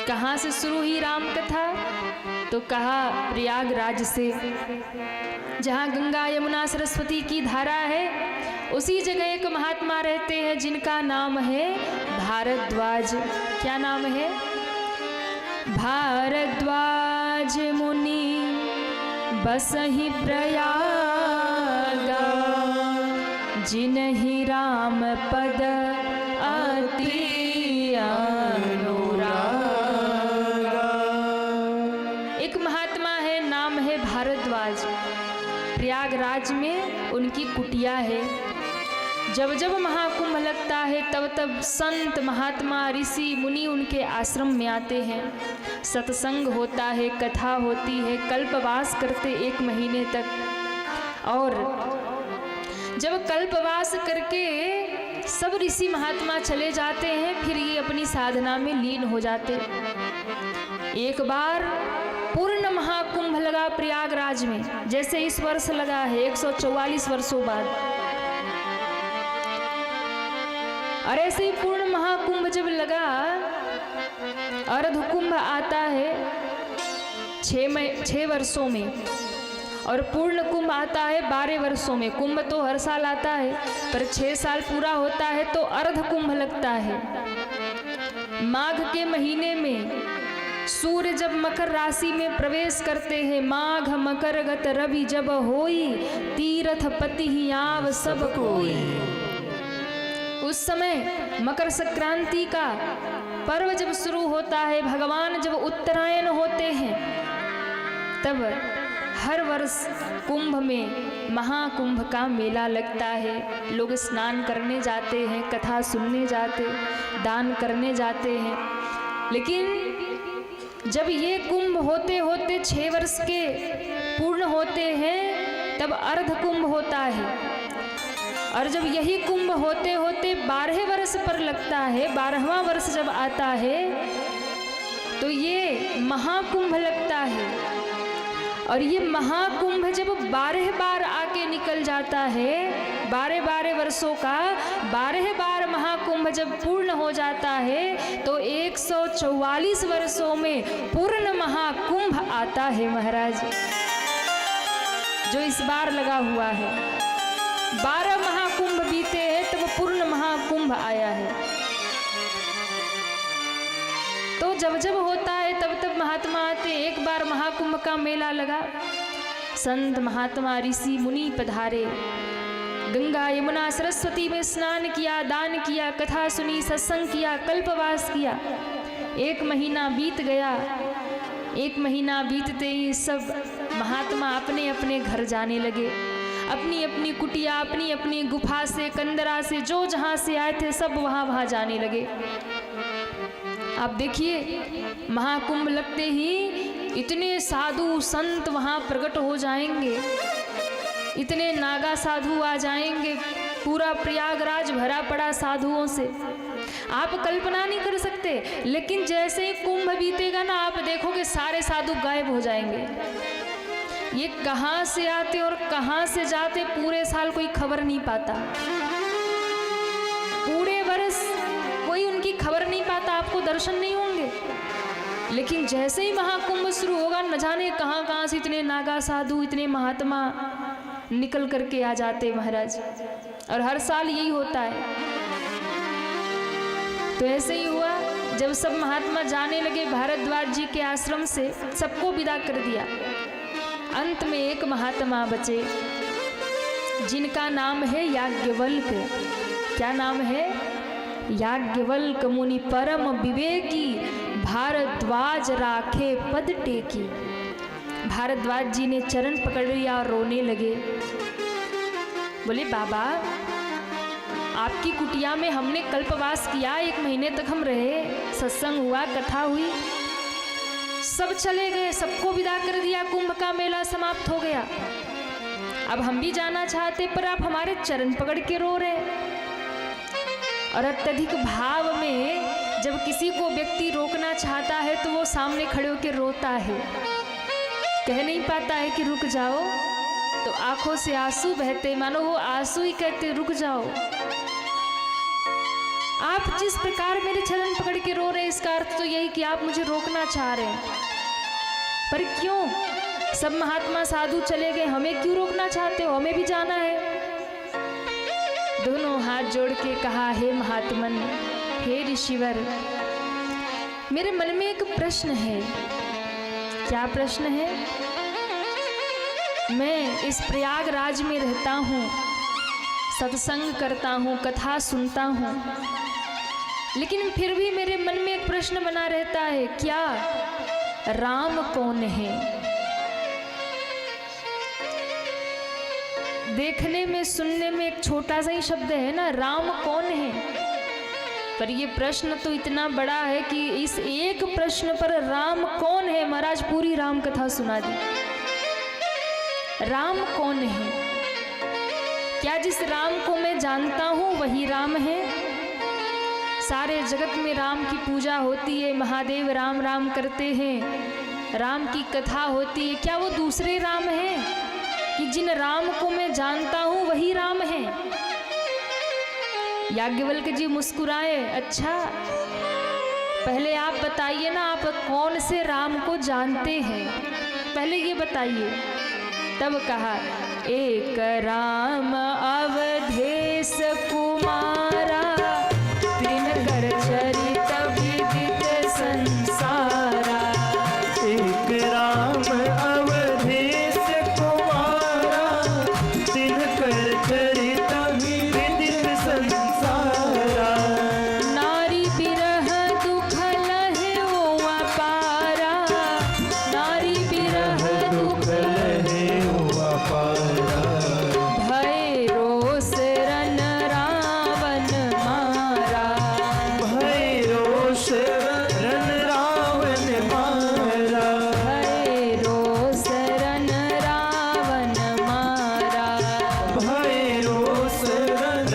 कहाँ से शुरू हुई राम कथा? तो कहा प्रयागराज से, जहाँ गंगा यमुना सरस्वती की धारा है, उसी जगह एक महात्मा रहते हैं जिनका नाम है भारद्वाज। क्या नाम है? भारद्वाज मुनि बसहि प्रयागा, जिन्हि राम पद अति अनुरागा। एक महात्मा है, नाम है भारद्वाज। प्रयागराज में उनकी कुटिया है। जब जब महाकुंभ लगता है तब तब संत महात्मा ऋषि मुनि उनके आश्रम में आते हैं। सत्संग होता है, कथा होती है, कल्पवास करते 1 महीने तक। और जब कल्पवास करके सब ऋषि महात्मा चले जाते हैं, फिर ये अपनी साधना में लीन हो जाते। एक बार पूर्ण महाकुंभ लगा प्रयागराज में, जैसे इस वर्ष लगा है 144 वर्षों बाद। और ऐसे ही पूर्ण महाकुंभ जब लगा, अर्ध कुंभ आता है 6 वर्षों में, और पूर्ण कुंभ आता है 12 वर्षों में। कुंभ तो हर साल आता है, पर 6 साल पूरा होता है तो अर्ध कुंभ लगता है। माघ के महीने में सूर्य जब मकर राशि में प्रवेश करते हैं, माघ मकर गत रवि जब होई, तीर्थ पति ही आव सब कोई। उस समय मकर संक्रांति का पर्व जब शुरू होता है, भगवान जब उत्तरायण होते हैं, तब हर वर्ष कुंभ में महाकुंभ का मेला लगता है। लोग स्नान करने जाते हैं, कथा सुनने जाते, दान करने जाते हैं। लेकिन जब ये कुंभ होते होते 6 वर्ष के पूर्ण होते हैं, तब अर्ध कुंभ होता है। और जब यही कुंभ होते होते 12 वर्ष पर लगता है, 12वां वर्ष जब आता है, तो ये महाकुंभ लगता है। और ये महाकुंभ जब 12 बार आके निकल जाता है, 12 वर्षों का 12 बार महाकुंभ जब पूर्ण हो जाता है, तो 144 वर्षों में पूर्ण महाकुंभ आता है महाराज, जो इस बार लगा हुआ है। 12 महाकुंभ बीते हैं तब पूर्ण महाकुंभ आया है। तो जब जब होता है तब तब महात्मा आते। एक बार महाकुंभ का मेला लगा, संत महात्मा ऋषि मुनि पधारे, गंगा यमुना सरस्वती में स्नान किया, दान किया, कथा सुनी, सत्संग किया, कल्पवास किया। 1 महीना बीत गया। 1 महीना बीतते ही सब महात्मा अपने अपने घर जाने लगे। अपनी अपनी कुटिया, अपनी अपनी गुफा से, कंदरा से, जो जहाँ से आए थे सब वहाँ जाने लगे। आप देखिए, महाकुंभ लगते ही इतने साधु संत वहाँ प्रकट हो जाएंगे, इतने नागा साधु आ जाएंगे, पूरा प्रयागराज भरा पड़ा साधुओं से, आप कल्पना नहीं कर सकते। लेकिन जैसे ही कुंभ बीतेगा ना, आप देखोगे सारे साधु गायब हो जाएंगे। ये कहाँ से आते और कहाँ से जाते पूरे साल कोई खबर नहीं पाता। पूरे वर्ष कोई उनकी खबर नहीं पाता, आपको दर्शन नहीं होंगे। लेकिन जैसे ही महाकुंभ शुरू होगा, न जाने कहाँ कहाँ से इतने नागा साधु, इतने महात्मा निकल करके आ जाते महाराज। और हर साल यही होता है। तो ऐसे ही हुआ, जब सब महात्मा जाने लगे भारद्वाज जी के आश्रम से, सबको विदा कर दिया। अंत में एक महात्मा बचे, जिनका नाम है याज्ञवल्क। क्या नाम है? याज्ञवल्क मुनि परम विवेकी, भारद्वाज राखे पद टेकी। भारद्वाज जी ने चरण पकड़ लिया और रोने लगे। बोले, बाबा आपकी कुटिया में हमने कल्पवास किया, 1 महीने तक हम रहे, सत्संग हुआ, कथा हुई, सब चले गए, सबको विदा कर दिया, कुंभ का मेला समाप्त हो गया। अब हम भी जाना चाहते, पर आप हमारे चरण पकड़ के रो रहे। और अत्यधिक भाव में जब किसी को व्यक्ति रोकना चाहता है तो वो सामने खड़े होकर रोता है, कह नहीं पाता है कि रुक जाओ, तो आंखों से आंसू बहते, मानो वो आंसू ही कहते रुक जाओ। आप जिस प्रकार मेरे चरण पकड़ के रो रहे हैं, इसका अर्थ तो यही कि आप मुझे रोकना चाह रहे हैं। पर क्यों? सब महात्मा साधु चले गए, हमें क्यों रोकना चाहते हो? हमें भी जाना है। दोनों हाथ जोड़ के कहा, हे महात्मन, हे ऋषिवर, मेरे मन में एक प्रश्न है। क्या प्रश्न है? मैं इस प्रयागराज में रहता हूँ, सत्संग करता हूँ, कथा सुनता हूँ, लेकिन फिर भी मेरे मन में एक प्रश्न बना रहता है, क्या राम कौन है? देखने में, सुनने में एक छोटा सा ही शब्द है ना, राम कौन है, पर ये प्रश्न तो इतना बड़ा है कि इस एक प्रश्न पर राम कौन है, महाराज पूरी राम कथा सुना दी। राम कौन है? क्या जिस राम को मैं जानता हूँ वही राम है? सारे जगत में राम की पूजा होती है, महादेव राम राम करते हैं, राम की कथा होती है, क्या वो दूसरे राम हैं कि जिन राम को मैं जानता हूँ वही राम है? याज्ञवल्क्य जी मुस्कुराए, अच्छा पहले आप बताइए ना, आप कौन से राम को जानते हैं, पहले ये बताइए। तब कहा, एक राम अवधेश कुमारा, दिनकर चरित विदित संसारा। एक राम अवधेश कुमारा, दिनकर चरित विदित संसारा। नारी बिरह दुख लहे ओ अपारा, नारी बिरह दुख लहे ओ अपारा। भय रोष रन रावण मारा, भय रोष रन रावण मारा। भय रोष रन रावण मारा। भय रोष रन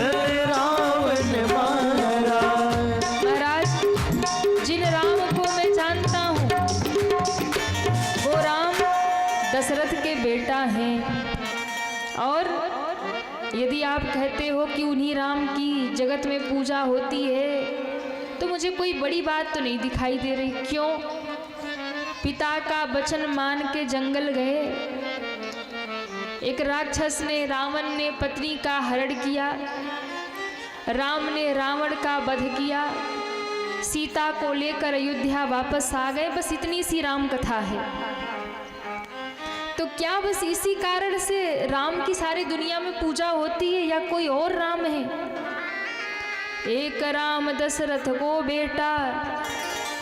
रावण मारा। महाराज, जिन राम को मैं जानता हूँ वो राम दशरथ के बेटा हैं, और यदि आप कहते हो कि उन्हीं राम की जगत में पूजा होती है, तो मुझे कोई बड़ी बात तो नहीं दिखाई दे रही। क्यों? पिता का वचन मान के जंगल गए, एक राक्षस ने, रावण ने पत्नी का हरण किया, राम ने रावण का वध किया, सीता को लेकर अयोध्या वापस आ गए। बस इतनी सी राम कथा है। तो क्या बस इसी कारण से राम की सारी दुनिया में पूजा होती है, या कोई और राम है? एक राम दशरथ को बेटा,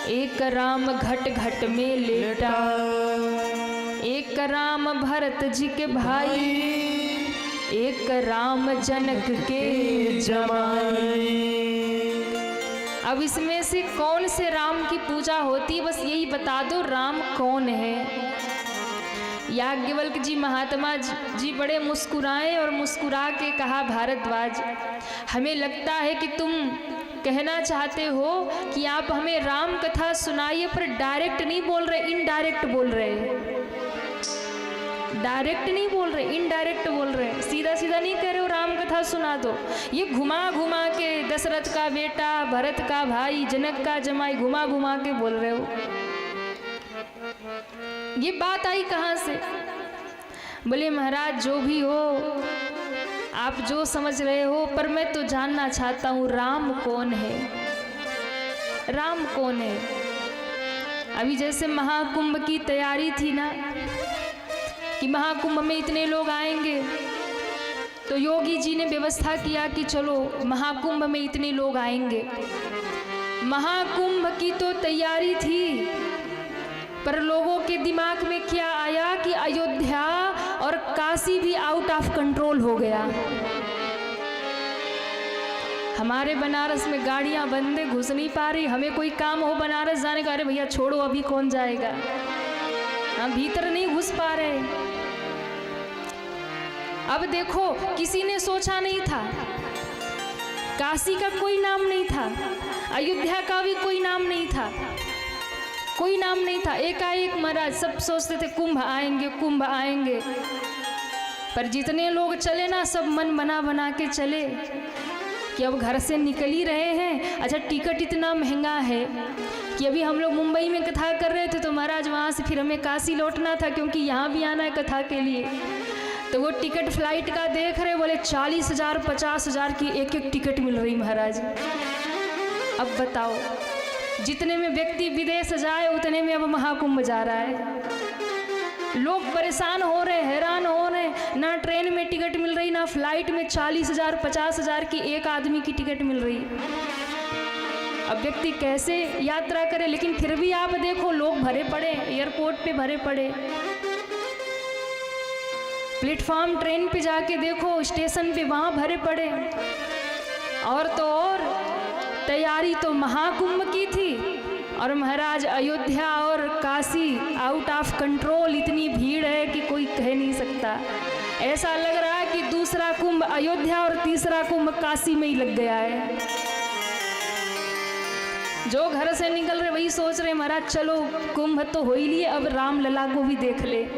एक राम घट घट में लेटा, एक राम भरत जी के भाई, एक राम जनक के जमाई। अब इसमें से कौन से राम की पूजा होती है, बस यही बता दो, राम कौन है। याज्ञवल्क्य जी महात्मा जी बड़े मुस्कुराए और मुस्कुरा के कहा, भारद्वाज, हमें लगता है कि तुम कहना चाहते हो कि आप हमें राम कथा सुनाइए, पर डायरेक्ट नहीं बोल रहे, इनडायरेक्ट बोल रहे। डायरेक्ट नहीं बोल रहे, इनडायरेक्ट बोल रहे, सीधा सीधा नहीं कह रहे हो राम कथा सुना दो। ये घुमा घुमा के दशरथ का बेटा, भरत का भाई, जनक का जमाई, घुमा घुमा के बोल रहे हो। ये बात आई कहाँ से? बोले महाराज, जो भी हो, आप जो समझ रहे हो, पर मैं तो जानना चाहता हूँ राम कौन है, राम कौन है। अभी जैसे महाकुंभ की तैयारी थी ना, कि महाकुंभ में इतने लोग आएंगे, तो योगी जी ने व्यवस्था किया कि चलो महाकुंभ में इतने लोग आएंगे। महाकुंभ की तो तैयारी थी, पर लोगों के दिमाग में क्या आया कि अयोध्या और काशी भी आउट ऑफ कंट्रोल हो गया। हमारे बनारस में गाड़ियां बंद है, घुस नहीं पा रही, हमें कोई काम हो बनारस जाने का, अरे भैया छोड़ो, अभी कौन जाएगा, हम भीतर नहीं घुस पा रहे। अब देखो, किसी ने सोचा नहीं था, काशी का कोई नाम नहीं था, अयोध्या का भी कोई नाम नहीं था, कोई नाम नहीं था। एकाएक महाराज सब सोचते थे कुंभ आएंगे, कुंभ आएंगे, पर जितने लोग चले ना, सब मन बना बना के चले। कि अब घर से निकल ही रहे हैं। अच्छा, टिकट इतना महंगा है कि अभी हम लोग मुंबई में कथा कर रहे थे तो महाराज वहाँ से फिर हमें काशी लौटना था, क्योंकि यहाँ भी आना है कथा के लिए। तो वो टिकट फ्लाइट का देख रहे, बोले 40,000 50,000 की एक एक टिकट मिल रही महाराज। अब बताओ, जितने में व्यक्ति विदेश जाए उतने में अब महाकुंभ जा रहा है। लोग परेशान हो रहे, हैरान हो रहे, ना ट्रेन में टिकट मिल रही, ना फ्लाइट में 40,000 50,000 की एक आदमी की टिकट मिल रही। अब व्यक्ति कैसे यात्रा करे? लेकिन फिर भी आप देखो, लोग भरे पड़े, एयरपोर्ट पे भरे पड़े, प्लेटफॉर्म ट्रेन पे जाके देखो, स्टेशन पे वहाँ भरे पड़े। और तो और तैयारी तो महाकुंभ की थी, और महाराज अयोध्या और काशी आउट ऑफ कंट्रोल, इतनी भीड़ है कि कोई कह नहीं सकता। ऐसा लग रहा है कि दूसरा कुंभ अयोध्या और तीसरा कुंभ काशी में ही लग गया है। जो घर से निकल रहे वही सोच रहे महाराज चलो कुंभ तो हो ही लिए, अब रामलला को भी देख ले।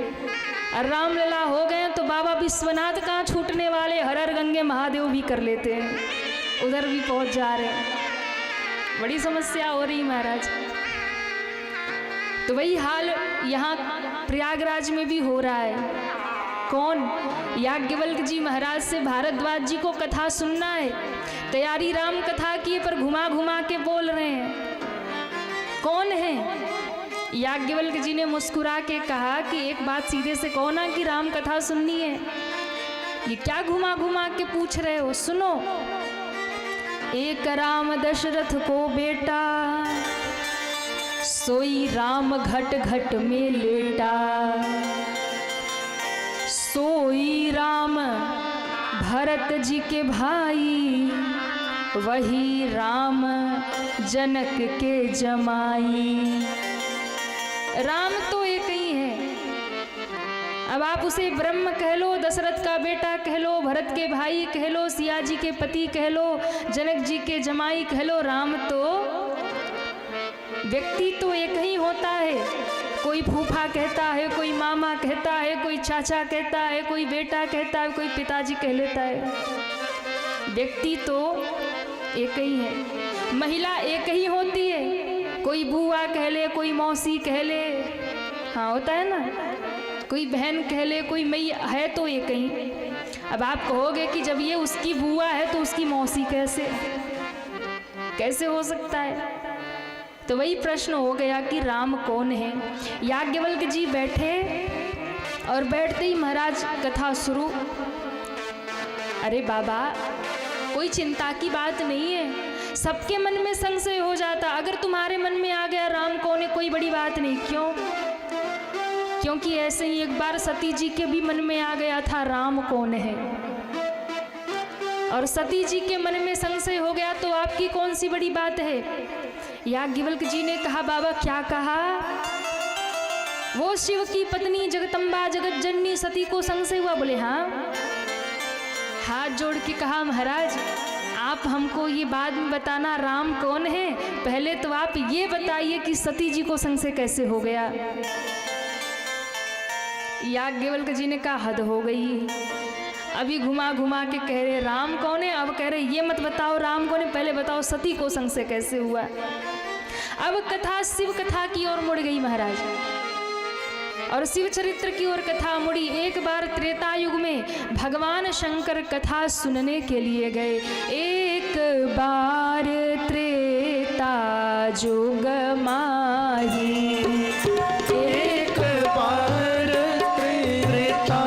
और रामलला हो गए तो बाबा विश्वनाथ कहाँ छूटने वाले, हर हर गंगे महादेव भी कर लेते हैं, उधर भी पहुंच जा रहे हैं। बड़ी समस्या हो रही महाराज। तो वही हाल यहाँ प्रयागराज में भी हो रहा है। कौन? याज्ञवल्क्य जी महाराज से भारद्वाज जी को कथा सुनना है, तैयारी राम कथा की पर घुमा घुमा के बोल रहे हैं। कौन है? याज्ञवल्क्य जी ने मुस्कुरा के कहा कि एक बात सीधे से कहो ना कि राम कथा सुननी है, ये क्या घुमा घुमा के पूछ रहे हो? सुनो। एक राम दशरथ को बेटा, सोई राम घट घट में लेटा, सोई राम भरत जी के भाई, वही राम जनक के जमाई। राम तो एक ही है। अब आप उसे ब्रह्म कह लो, दशरथ का बेटा कह लो, भरत के भाई कह लो, सिया जी के पति कह लो, जनक जी के जमाई कह लो, राम तो व्यक्ति तो एक ही होता है। कोई फूफा कहता है, कोई मामा कहता है, कोई चाचा कहता है, कोई बेटा कहता है, कोई पिताजी कह लेता है। व्यक्ति तो एक ही है। महिला एक ही होती है, कोई बुआ कह ले, कोई मौसी कह ले, हाँ होता है ना, कोई बहन कह ले, कोई मैया, है तो एक ही। अब आप कहोगे कि जब ये उसकी बुआ है तो उसकी मौसी कैसे हो सकता है? तो वही प्रश्न हो गया कि राम कौन है। याज्ञवल्क्य जी बैठे और बैठते ही महाराज कथा शुरू। अरे बाबा, कोई चिंता की बात नहीं है, सबके मन में संशय हो जाता। अगर तुम्हारे मन में आ गया राम कौन है, कोई बड़ी बात नहीं। क्यों? क्योंकि ऐसे ही एक बार सती जी के भी मन में आ गया था राम कौन है, और सती जी के मन में संशय हो गया तो आपकी कौन सी बड़ी बात है? याज्ञवल्क्य जी ने कहा, बाबा क्या कहा? वो शिव की पत्नी जगदम्बा जगत जननी सती को संशय हुआ? बोले हाँ। हाथ जोड़ के कहा, महाराज आप हमको ये बाद में बताना राम कौन है, पहले तो आप ये बताइए कि सती जी को संशय कैसे हो गया। याज्ञवल्क्य जी ने कहा, हद हो गई, अभी घुमा घुमा के कह रहे राम कौन है, अब कह रहे ये मत बताओ राम कौन है, पहले बताओ सती को संशय कैसे हुआ। अब कथा शिव कथा की ओर मुड़ गई महाराज, और शिव चरित्र की ओर कथा मुड़ी। एक बार त्रेता युग में भगवान शंकर कथा सुनने के लिए गए। एक बार त्रेता युग माही, एक बार त्रेता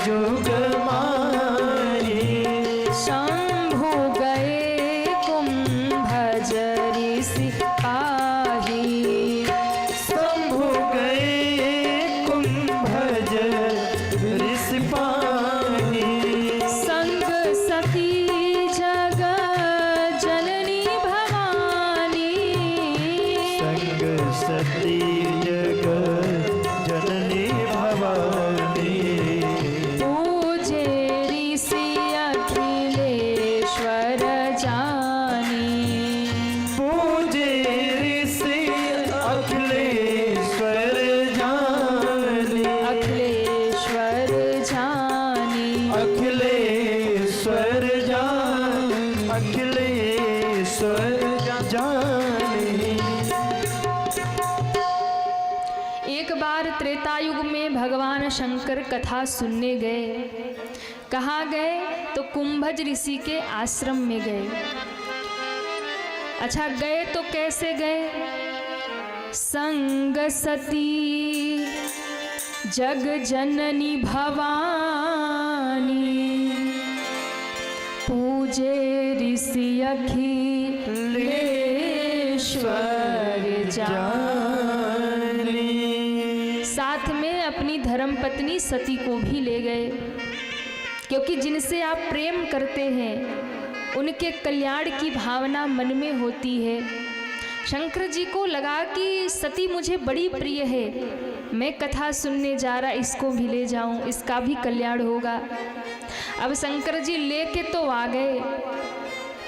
युग माही, शंभु गए कुंभज ऋषि पाही, शंभु गए कुंभज ऋषि पाही, संग सती जग जननी भवानी, संग सती जग जननी भवानी, पूजे ऋषि अखिलेश्वर जानी, पूजे ऋषि अखिलेश्वर जानी, अखिलेश्वर जानी, अखिलेश्वर जानी, बार त्रेतायुग में भगवान शंकर कथा सुनने गए। कहाँ गए? तो कुंभज ऋषि के आश्रम में गए। अच्छा, गए तो कैसे गए? संग सती जग जननी भवानी, पूजे ऋषि अखिलेश्वर जानी। साथ में अपनी धर्मपत्नी सती को भी ले गए, क्योंकि जिनसे आप प्रेम करते हैं उनके कल्याण की भावना मन में होती है। शंकर जी को लगा कि सती मुझे बड़ी प्रिय है, मैं कथा सुनने जा रहा, इसको भी ले जाऊं, इसका भी कल्याण होगा। अब शंकर जी लेके तो आ गए,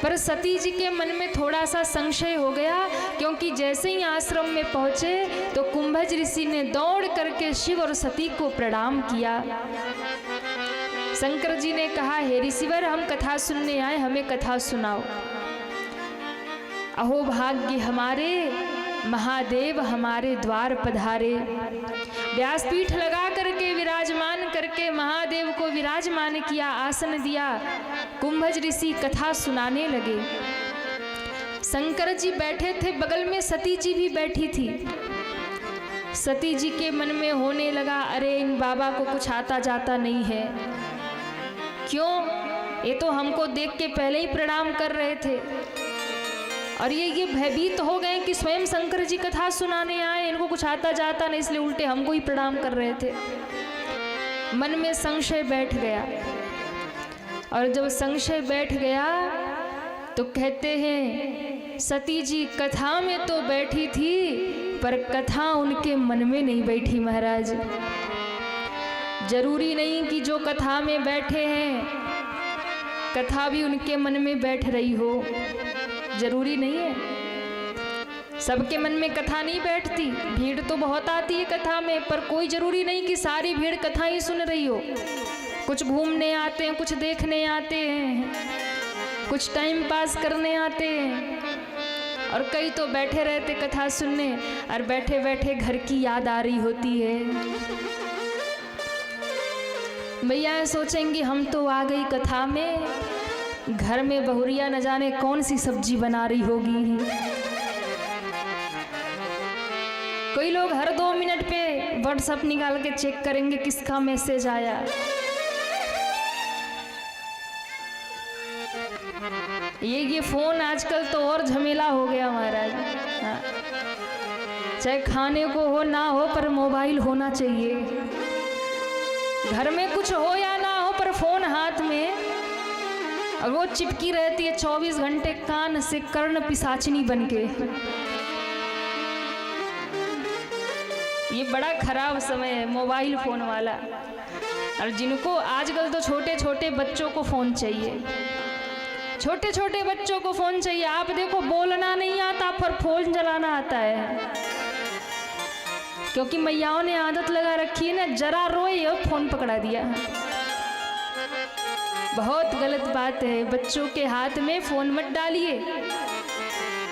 पर सती जी के मन में थोड़ा सा संशय हो गया, क्योंकि जैसे ही आश्रम में पहुंचे तो कुंभज ऋषि ने दौड़ करके शिव और सती को प्रणाम किया। शंकर जी ने कहा, हे ऋषिवर, हम कथा सुनने आए, हमें कथा सुनाओ। अहो भाग्य हमारे, महादेव हमारे द्वार पधारे। व्यासपीठ लगा करके विराजमान करके महादेव को विराजमान किया, आसन दिया। कुंभज ऋषि कथा सुनाने लगे। शंकर जी बैठे थे, बगल में सती जी भी बैठी थी। सती जी के मन में होने लगा, अरे इन बाबा को कुछ आता जाता नहीं है। क्यों? ये तो हमको देख के पहले ही प्रणाम कर रहे थे, और ये भयभीत हो गए कि स्वयं शंकर जी कथा सुनाने आए, इनको कुछ आता जाता नहीं, इसलिए उल्टे हमको ही प्रणाम कर रहे थे। मन में संशय बैठ गया, और जब संशय बैठ गया तो कहते हैं, सती जी कथा में तो बैठी थी, पर कथा उनके मन में नहीं बैठी महाराज। जरूरी नहीं कि जो कथा में बैठे हैं कथा भी उनके मन में बैठ रही हो, जरूरी नहीं है। सबके मन में कथा नहीं बैठती, भीड़ तो बहुत आती है कथा में, पर कोई जरूरी नहीं कि सारी भीड़ कथा ही सुन रही हो। कुछ घूमने आते हैं, कुछ देखने आते हैं, कुछ टाइम पास करने आते हैं, और कई तो बैठे रहते कथा सुनने, और बैठे बैठे घर की याद आ रही होती है। भैया सोचेंगे हम तो आ गई कथा में, घर में बहुरिया न जाने कौन सी सब्जी बना रही होगी। कोई लोग हर 2 मिनट पे व्हाट्सएप निकाल के चेक करेंगे किसका मैसेज आया। ये फोन आजकल तो और झमेला हो गया महाराज। हाँ। चाहे खाने को हो ना हो, पर मोबाइल होना चाहिए। घर में कुछ हो या ना हो, पर फोन हाथ में, और वो चिपकी रहती है 24 घंटे कान से कर्ण पिशाचिनी बनके। ये बड़ा खराब समय है मोबाइल फोन वाला। और जिनको आजकल तो छोटे छोटे बच्चों को फोन चाहिए, छोटे छोटे बच्चों को फोन चाहिए। आप देखो, बोलना नहीं आता पर फोन चलाना आता है, क्योंकि मैयाओं ने आदत लगा रखी है ना, जरा रोए और फोन पकड़ा दिया। बहुत गलत बात है, बच्चों के हाथ में फोन मत डालिए,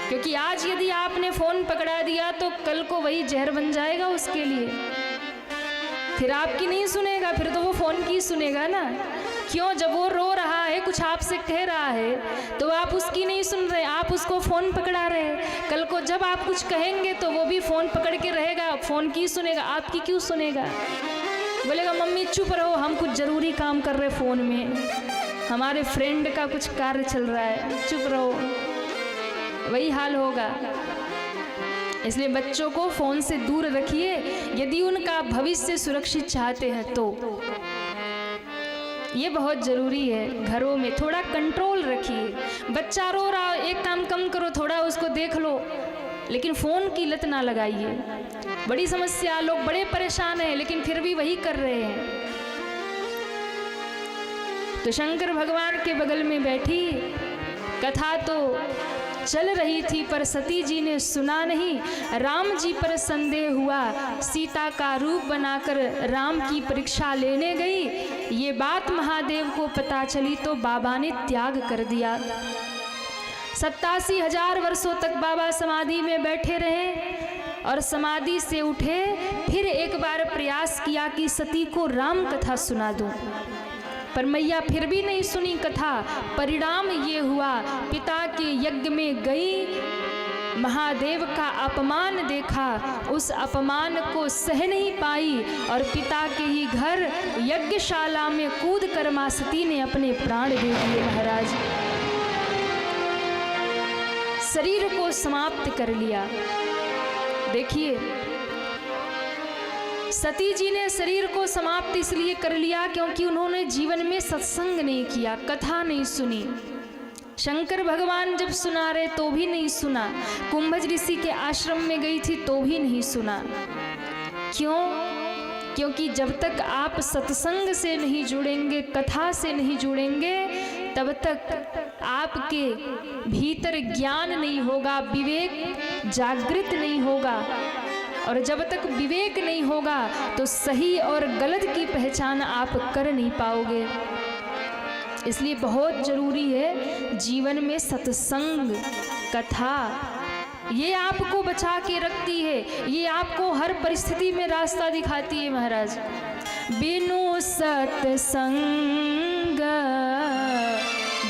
क्योंकि आज यदि आपने फोन पकड़ा दिया तो कल को वही जहर बन जाएगा उसके लिए। फिर आपकी नहीं सुनेगा, फिर तो वो फोन की सुनेगा ना। क्यों? जब वो रो रहा है, कुछ आपसे कह रहा है, तो आप उसकी नहीं सुन रहे, आप उसको फोन पकड़ा रहे। कल को जब आप कुछ कहेंगे तो वो भी फोन पकड़ के रहेगा, फोन की सुनेगा, आपकी क्यों सुनेगा? बोलेगा मम्मी चुप रहो, हम कुछ जरूरी काम कर रहे फोन में, हमारे फ्रेंड का कुछ कार्य चल रहा है, चुप रहो। वही हाल होगा। इसलिए बच्चों को फोन से दूर रखिए, यदि उनका भविष्य सुरक्षित चाहते हैं तो। ये बहुत ज़रूरी है। घरों में थोड़ा कंट्रोल रखिए। बच्चा रो रहा, एक काम कम करो, थोड़ा उसको देख लो, लेकिन फ़ोन की लत ना लगाइए। बड़ी समस्या, लोग बड़े परेशान हैं, लेकिन फिर भी वही कर रहे हैं। तो शंकर भगवान के बगल में बैठी, कथा तो चल रही थी, पर सती जी ने सुना नहीं। राम जी पर संदेह हुआ, सीता का रूप बनाकर राम की परीक्षा लेने गई। ये बात महादेव को पता चली तो बाबा ने त्याग कर दिया। 87,000 वर्षों तक बाबा समाधि में बैठे रहे और समाधि से उठे। फिर एक बार प्रयास किया कि सती को राम कथा सुना दूं, पर मैया फिर भी नहीं सुनी कथा। परिणाम ये हुआ, पिता के यज्ञ में गई, महादेव का अपमान देखा, उस अपमान को सह नहीं पाई और पिता के ही घर यज्ञशाला में कूद कर मां सती ने अपने प्राण दे दिए महाराज। शरीर को समाप्त कर लिया। देखिए, सती जी ने शरीर को समाप्त इसलिए कर लिया क्योंकि उन्होंने जीवन में सत्संग नहीं किया, कथा नहीं सुनी। शंकर भगवान जब सुना रहे तो भी नहीं सुना, कुंभज ऋषि के आश्रम में गई थी तो भी नहीं सुना। क्यों? क्योंकि जब तक आप सत्संग से नहीं जुड़ेंगे, कथा से नहीं जुड़ेंगे, तब तक आपके भीतर ज्ञान नहीं होगा, विवेक जागृत नहीं होगा। और जब तक विवेक नहीं होगा तो सही और गलत की पहचान आप कर नहीं पाओगे। इसलिए बहुत जरूरी है जीवन में सत्संग, कथा। ये आपको बचा के रखती है, ये आपको हर परिस्थिति में रास्ता दिखाती है महाराज। बिनु सत्संग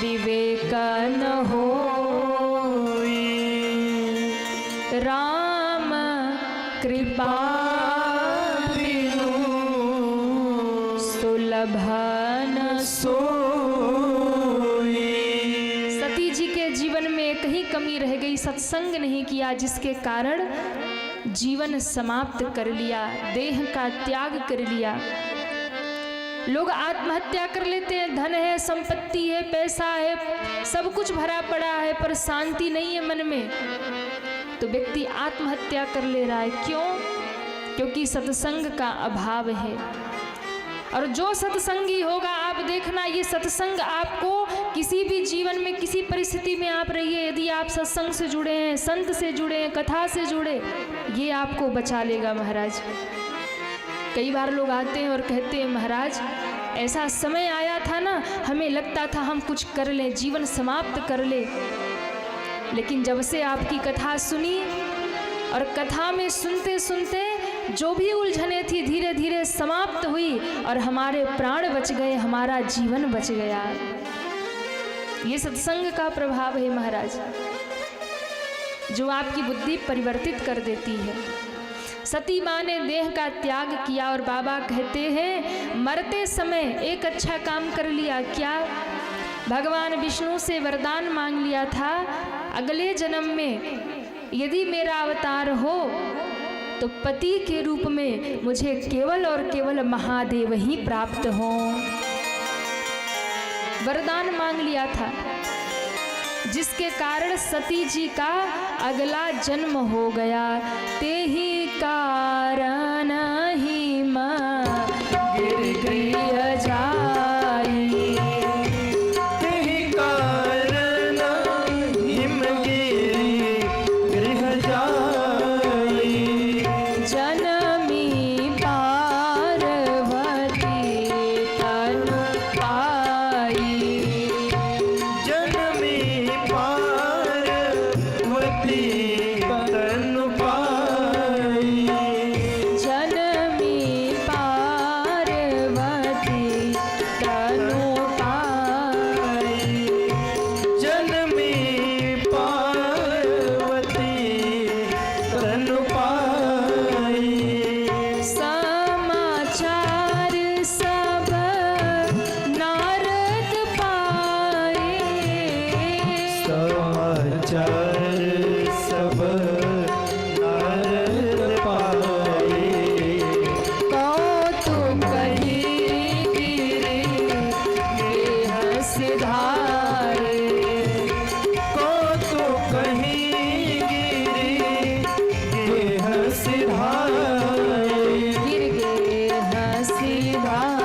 विवेक न होई, राम कृपा बिनु सुलभ न सोई। सती जी के जीवन में एक ही कमी रह गई, सत्संग नहीं किया, जिसके कारण जीवन समाप्त कर लिया, देह का त्याग कर लिया। लोग आत्महत्या कर लेते हैं, धन है, संपत्ति है, पैसा है, सब कुछ भरा पड़ा है, पर शांति नहीं है मन में, तो व्यक्ति आत्महत्या कर ले रहा है। क्यों? क्योंकि सत्संग का अभाव है। और जो सत्संगी होगा, आप देखना, ये सत्संग आपको किसी भी जीवन में, किसी परिस्थिति में आप रहिए, यदि आप सत्संग से जुड़े हैं, संत से जुड़े हैं, कथा से जुड़े, ये आपको बचा लेगा महाराज। कई बार लोग आते हैं और कहते हैं, महाराज ऐसा समय आया था ना, हमें लगता था हम कुछ कर लें, जीवन समाप्त कर ले, लेकिन जब से आपकी कथा सुनी और कथा में सुनते सुनते जो भी उलझने थी धीरे धीरे समाप्त हुई और हमारे प्राण बच गए, हमारा जीवन बच गया। ये सत्संग का प्रभाव है महाराज, जो आपकी बुद्धि परिवर्तित कर देती है। सती माँ ने देह का त्याग किया और बाबा कहते हैं, मरते समय एक अच्छा काम कर लिया। क्या? भगवान विष्णु से वरदान मांग लिया था, अगले जन्म में यदि मेरा अवतार हो तो पति के रूप में मुझे केवल और केवल महादेव ही प्राप्त हो। वरदान मांग लिया था, जिसके कारण सती जी का अगला जन्म हो गया। ते ही कारण ही मां गिर गृह जाई, ते ही कारण हिम गिरि गृह जाई। जनमी पार्वती तन पाई, जनमी पार्वती तनु पाई। जनमी पार्वती तनु पाई, जनमी पार्वती तनु पाई। समाचार सब नारद पाए, समाचार सब नारद पाए। कौतुक ही गिरे गेह सिधारे, कौतुक ही गिरि गेह सिधारे। गिर गेह सिधारे।